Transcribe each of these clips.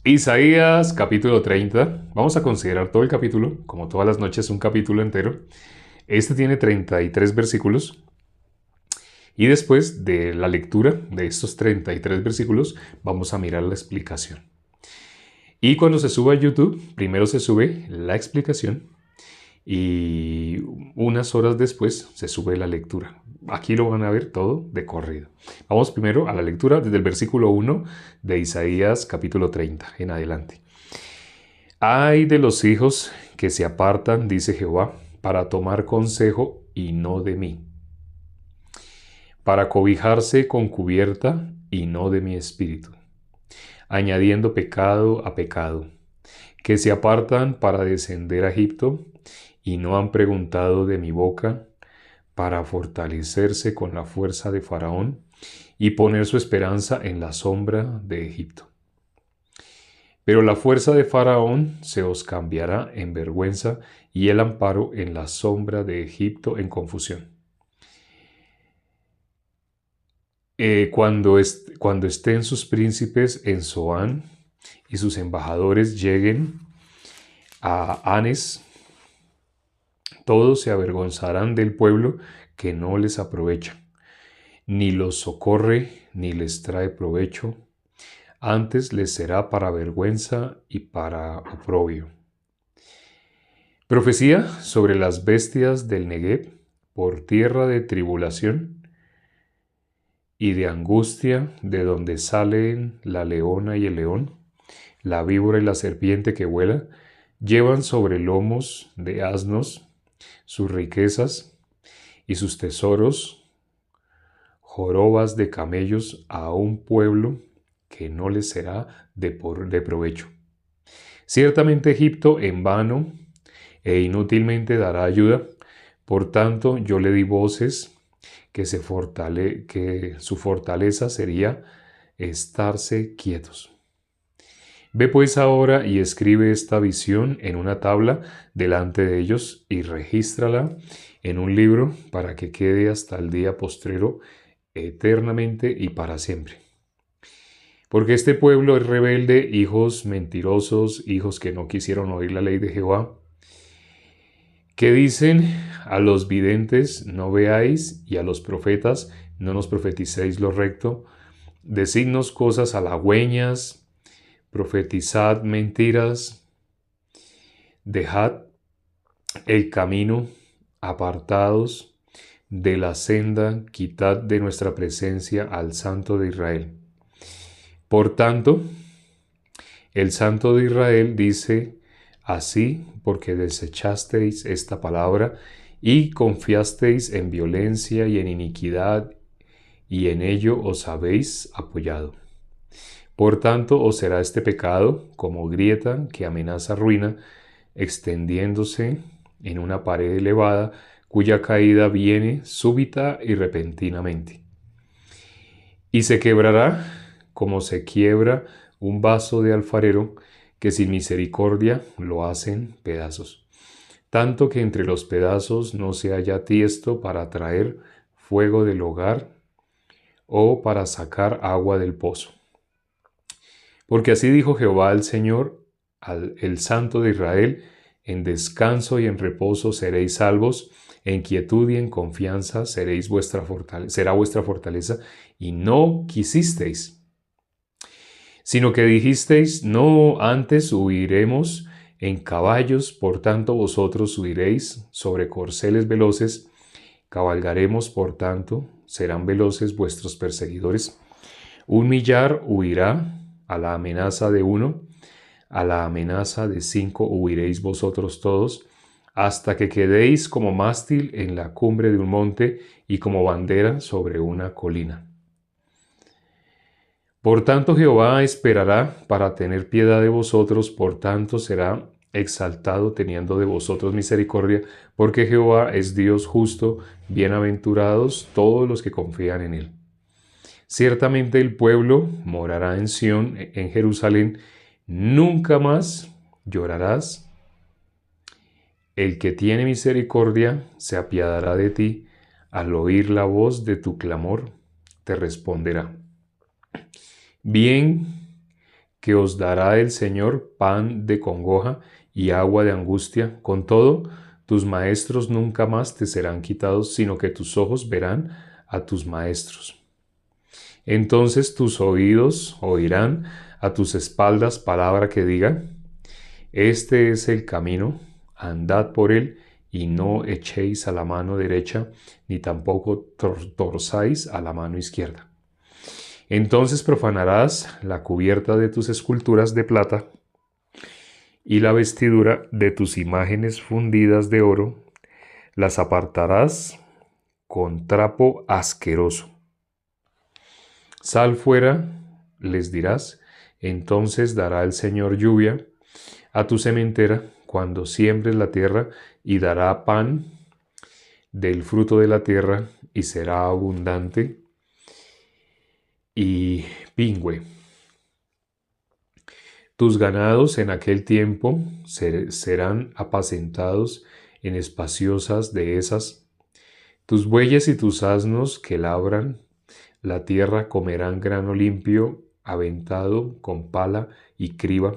Isaías capítulo 30. Vamos a considerar todo el capítulo, como todas las noches un capítulo entero. Este tiene 33 versículos y después de la lectura de estos 33 versículos vamos a mirar la explicación. Y cuando se suba a YouTube, primero se sube la explicación y unas horas después se sube la lectura. Aquí lo van a ver todo de corrido. Vamos primero a la lectura desde el versículo 1 de Isaías capítulo 30 en adelante. Ay de los hijos que se apartan, dice Jehová, para tomar consejo y no de mí, para cobijarse con cubierta y no de mi espíritu, añadiendo pecado a pecado, que se apartan para descender a Egipto y no han preguntado de mi boca, para fortalecerse con la fuerza de Faraón y poner su esperanza en la sombra de Egipto. Pero la fuerza de Faraón se os cambiará en vergüenza y el amparo en la sombra de Egipto en confusión. Cuando estén sus príncipes en Zoán y sus embajadores lleguen a Anes, todos se avergonzarán del pueblo que no les aprovecha, ni los socorre, ni les trae provecho, antes les será para vergüenza y para oprobio. Profecía sobre las bestias del Negev por tierra de tribulación y de angustia, de donde salen la leona y el león, la víbora y la serpiente que vuela, llevan sobre lomos de asnos sus riquezas y sus tesoros, jorobas de camellos a un pueblo que no les será de provecho. Ciertamente Egipto en vano e inútilmente dará ayuda, por tanto yo le di voces que su fortaleza sería estarse quietos. Ve pues ahora y escribe esta visión en una tabla delante de ellos y regístrala en un libro para que quede hasta el día postrero eternamente y para siempre. Porque este pueblo es rebelde, hijos mentirosos, hijos que no quisieron oír la ley de Jehová, que dicen a los videntes no veáis y a los profetas no nos profeticéis lo recto, decidnos cosas halagüeñas, profetizad mentiras, dejad el camino, apartados de la senda, quitad de nuestra presencia al Santo de Israel. Por tanto, el Santo de Israel dice así, porque desechasteis esta palabra y confiasteis en violencia y en iniquidad, y en ello os habéis apoyado. Por tanto, os será este pecado como grieta que amenaza ruina, extendiéndose en una pared elevada, cuya caída viene súbita y repentinamente. Y se quebrará como se quiebra un vaso de alfarero, que sin misericordia lo hacen pedazos, tanto que entre los pedazos no se halla tiesto para traer fuego del hogar o para sacar agua del pozo. Porque así dijo Jehová el Señor, el Santo de Israel: en descanso y en reposo seréis salvos, en quietud y en confianza será vuestra fortaleza, y no quisisteis, sino que dijisteis: no, antes huiremos en caballos, por tanto vosotros huiréis sobre corceles veloces, cabalgaremos, por tanto serán veloces vuestros perseguidores. 1 millar huirá a la amenaza de uno, a la amenaza de 5 huiréis vosotros todos, hasta que quedéis como mástil en la cumbre de un monte y como bandera sobre una colina. Por tanto Jehová esperará para tener piedad de vosotros, por tanto será exaltado teniendo de vosotros misericordia, porque Jehová es Dios justo, bienaventurados todos los que confían en él. Ciertamente el pueblo morará en Sión, en Jerusalén, nunca más llorarás. El que tiene misericordia se apiadará de ti, al oír la voz de tu clamor te responderá. Bien que os dará el Señor pan de congoja y agua de angustia. Con todo, tus maestros nunca más te serán quitados, sino que tus ojos verán a tus maestros. Entonces tus oídos oirán a tus espaldas palabra que diga: este es el camino, andad por él, y no echéis a la mano derecha, ni tampoco torzáis a la mano izquierda. Entonces profanarás la cubierta de tus esculturas de plata y la vestidura de tus imágenes fundidas de oro, las apartarás con trapo asqueroso. Sal fuera, les dirás, entonces dará el Señor lluvia a tu sementera cuando siembres la tierra, y dará pan del fruto de la tierra, y será abundante y pingüe. Tus ganados en aquel tiempo serán apacentados en espaciosas dehesas. Tus bueyes y tus asnos que labran la tierra comerán grano limpio, aventado con pala y criba.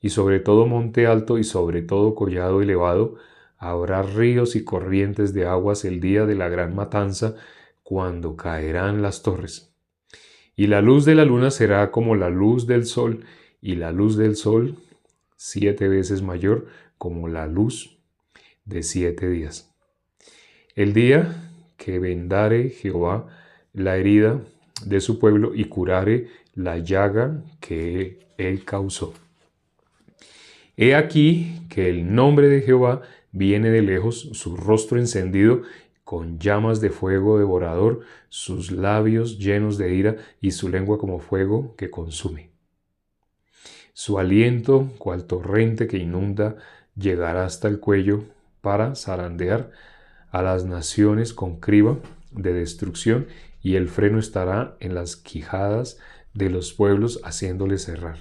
Y sobre todo monte alto y sobre todo collado elevado habrá ríos y corrientes de aguas el día de la gran matanza, cuando caerán las torres. Y la luz de la luna será como la luz del sol, y la luz del sol 7 veces mayor como la luz de 7 días. El día que vendare Jehová la herida de su pueblo y curare la llaga que él causó. He aquí que el nombre de Jehová viene de lejos, su rostro encendido con llamas de fuego devorador, sus labios llenos de ira y su lengua como fuego que consume. Su aliento, cual torrente que inunda, llegará hasta el cuello para zarandear a las naciones con criba de destrucción, y el freno estará en las quijadas de los pueblos, haciéndoles cerrar.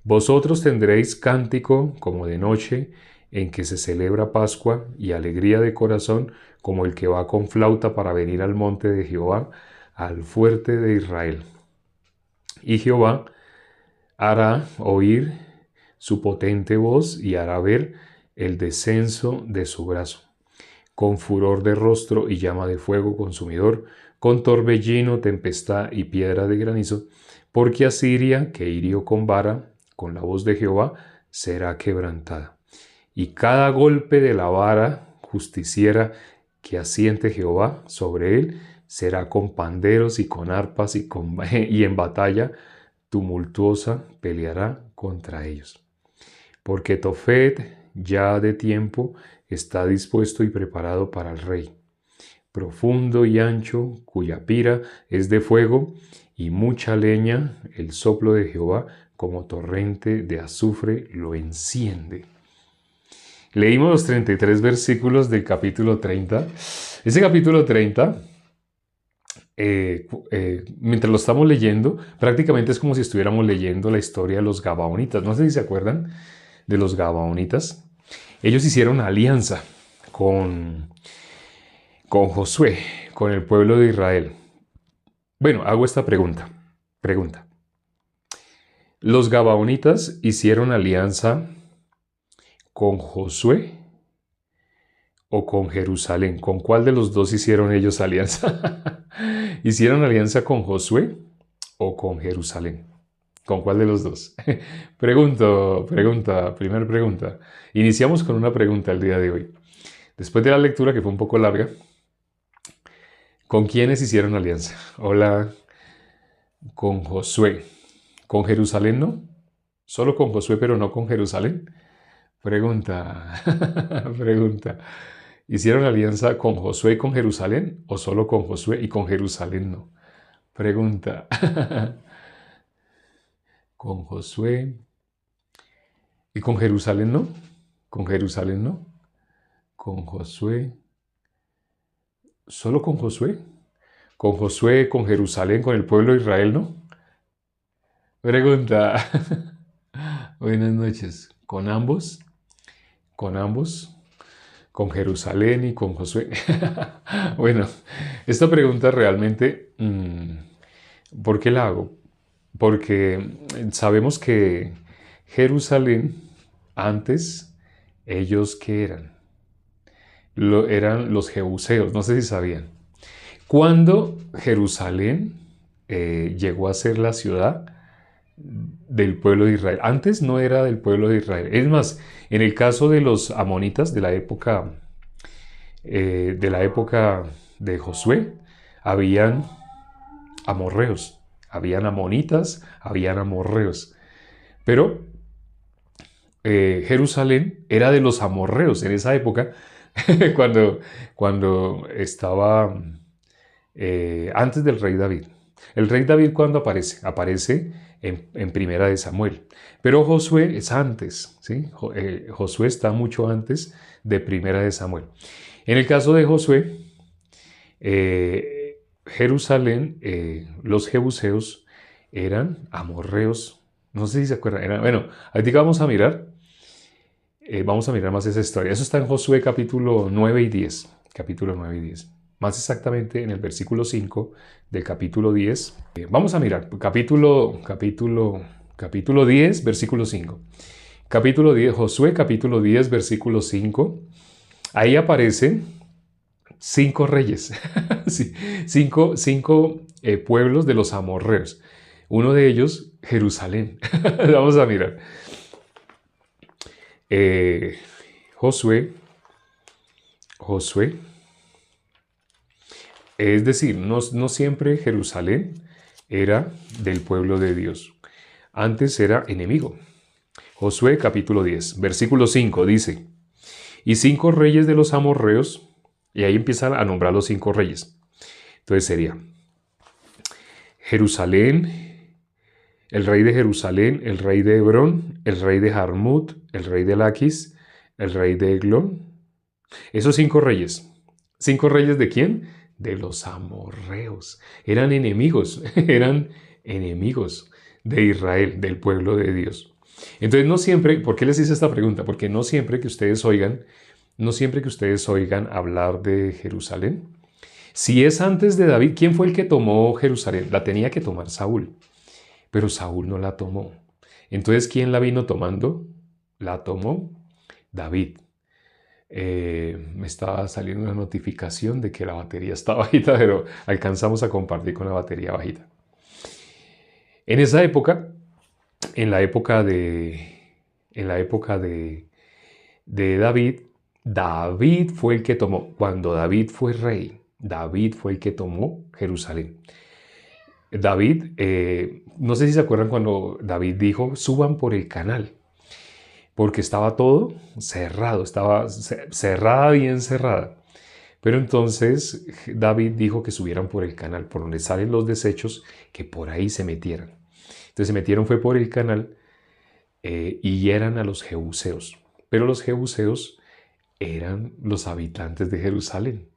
Vosotros tendréis cántico como de noche, en que se celebra Pascua, y alegría de corazón como el que va con flauta para venir al monte de Jehová, al fuerte de Israel. Y Jehová hará oír su potente voz y hará ver el descenso de su brazo, con furor de rostro y llama de fuego consumidor, con torbellino, tempestad y piedra de granizo, porque Asiria, que hirió con vara, con la voz de Jehová, será quebrantada. Y cada golpe de la vara justiciera que asiente Jehová sobre él, será con panderos y con arpas y en batalla tumultuosa peleará contra ellos. Porque Tofet ya de tiempo está dispuesto y preparado para el rey, profundo y ancho, cuya pira es de fuego, y mucha leña, el soplo de Jehová como torrente de azufre lo enciende. Leímos los 33 versículos del capítulo 30. Ese capítulo 30, mientras lo estamos leyendo, prácticamente es como si estuviéramos leyendo la historia de los Gabaonitas. No sé si se acuerdan de los Gabaonitas. Ellos hicieron alianza con Josué, con el pueblo de Israel. Bueno, hago esta pregunta. ¿Los Gabaonitas hicieron alianza con Josué o con Jerusalén? ¿Con cuál de los dos hicieron ellos alianza? ¿Hicieron alianza con Josué o con Jerusalén? ¿Con cuál de los dos? Primera pregunta. Iniciamos con una pregunta el día de hoy. Después de la lectura, que fue un poco larga, ¿con quiénes hicieron alianza? Hola, con Josué. ¿Con Jerusalén no? ¿Solo con Josué pero no con Jerusalén? Pregunta. ¿Hicieron alianza con Josué y con Jerusalén o solo con Josué y con Jerusalén no? Pregunta. ¿Con Josué y con Jerusalén no? ¿Con Jerusalén no? ¿Con Josué? ¿Solo con Josué? ¿Con Josué, con Jerusalén, con el pueblo de Israel no? Pregunta. Buenas noches. ¿Con ambos? ¿Con ambos? ¿Con Jerusalén y con Josué? Bueno, esta pregunta realmente, ¿por qué la hago? porque sabemos que Jerusalén, antes, ellos ¿qué eran? Eran los jebuseos, no sé si sabían. Cuando Jerusalén llegó a ser la ciudad del pueblo de Israel. Antes no era del pueblo de Israel. Es más, en el caso de los amonitas de la época de Josué, habían amorreos, habían amonitas, habían amorreos. Pero Jerusalén era de los amorreos en esa época, cuando, cuando estaba antes del rey David. El rey David, ¿cuándo aparece? Aparece en Primera de Samuel. Pero Josué es antes, ¿sí? Josué está mucho antes de Primera de Samuel. En el caso de Josué, Jerusalén, los jebuseos eran amorreos. No sé si se acuerdan. Bueno, ahorita vamos a mirar más esa historia. Eso está en Josué capítulo 9 y 10. Capítulo 9 y 10. Más exactamente en el versículo 5 del capítulo 10. Vamos a mirar, capítulo 10, versículo 5. Capítulo 10, Josué capítulo 10, versículo 5. Ahí aparecen 5 reyes, sí, 5 pueblos de los amorreos. Uno de ellos, Jerusalén. Vamos a mirar. Josué. Es decir, no siempre Jerusalén era del pueblo de Dios. Antes era enemigo. Josué capítulo 10, versículo 5 dice: y 5 reyes de los amorreos, y ahí empiezan a nombrar los 5 reyes. Entonces sería Jerusalén, el rey de Jerusalén, el rey de Hebrón, el rey de Jarmut, el rey de Laquis, el rey de Eglón. Esos 5 reyes. ¿5 reyes de quién? De los amorreos. Eran enemigos de Israel, del pueblo de Dios. Entonces no siempre, ¿por qué les hice esta pregunta? Porque no siempre que ustedes oigan hablar de Jerusalén. Si es antes de David, ¿quién fue el que tomó Jerusalén? La tenía que tomar Saúl, pero Saúl no la tomó. Entonces, ¿quién la vino tomando? La tomó David. Me estaba saliendo una notificación de que la batería está bajita, pero alcanzamos a compartir con la batería bajita. En esa época, en la época de David, David fue el que tomó, cuando David fue rey, David fue el que tomó Jerusalén. David, no sé si se acuerdan cuando David dijo, suban por el canal, porque estaba todo cerrado, estaba cerrada, bien cerrada. Pero entonces David dijo que subieran por el canal, por donde salen los desechos, que por ahí se metieran. Entonces se metieron fue por el canal y hieran a los jebuseos. Pero los jebuseos eran los habitantes de Jerusalén.